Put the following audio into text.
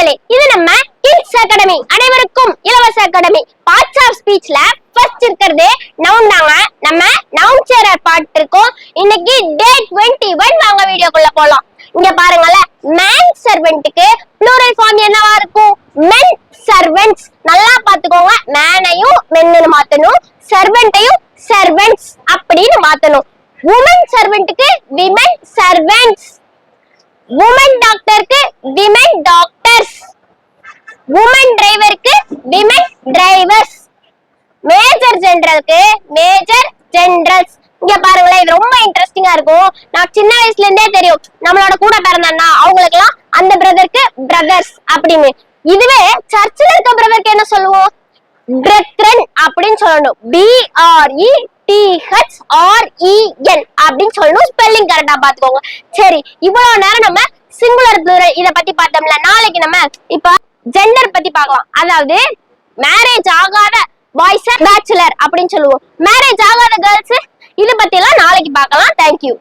மக்களே, இது நம்ம கிட்ஸ் அகாடமி, அனைவருக்கும் இலவச அகாடமி. பார்ட்ஸ் ஆஃப் ஸ்பீச்ல ஃபர்ஸ்ட் இருக்கிறது நவுன் தாங்க. நம்ம நவுன் சேரர் பார்ட் இருக்கோம். இன்னைக்கு டே 21. வாங்க வீடியோக்குள்ள போலாம். இங்க பாருங்கல, மேன் சர்வெண்ட்க்கு ப்ளூரல் ஃபார்ம் என்னவா இருக்கும்? Men servants. நல்லா பாத்துக்கோங்க, மேனையும் மென்னு மாத்தணும், சர்வெண்ட்டையும் சர்வெண்ட்ஸ் அப்படின்னு மாத்தணும். வுமன் சர்வெண்ட்க்கு விமென் சர்வெண்ட்ஸ், வுமன் டாக்டருக்கு விமென் டாக்டர்ஸ், வுமன் டிரைவருக்கு விமென் டிரைவர்ஸ், மேஜர் ஜெனரலுக்கு மேஜர் ஜெனரல்ஸ். இங்க பாருங்களேன், இது ரொம்ப இன்ட்ரெஸ்டிங்கா இருக்கும். நான் சின்ன வயசுல இருந்தே தெரியும், நம்மளோட கூட பிறந்தா அவங்களுக்கு எல்லாம் அந்த பிரதருக்கு பிரதர்ஸ் அப்படின்னு. இதுவே சர்ச்சில் இருக்க பிரதருக்கு என்ன சொல்லுவோம்? பிரத்ரன் அப்படின்னு சொல்லணும். BRETHREN அப்படின்னு சொல்லணும். ஸ்பெல்லிங் கரெக்டா பாத்துக்கோங்க. சரி, இவ்வளவு நேரம் நம்ம சிங்குலர் ப்ளூரல் இத பத்தி பார்த்தோம்ல. நாளைக்கு நம்ம இப்ப ஜெண்டர் பத்தி பார்க்கலாம். அதாவது மேரேஜ் ஆகாத பாய்ஸ் பேச்சுலர் அப்படின்னு சொல்லுவோம். மேரேஜ் ஆகாத கேர்ள்ஸ், இது பத்தி எல்லாம் நாளைக்கு பார்க்கலாம். தேங்க்யூ.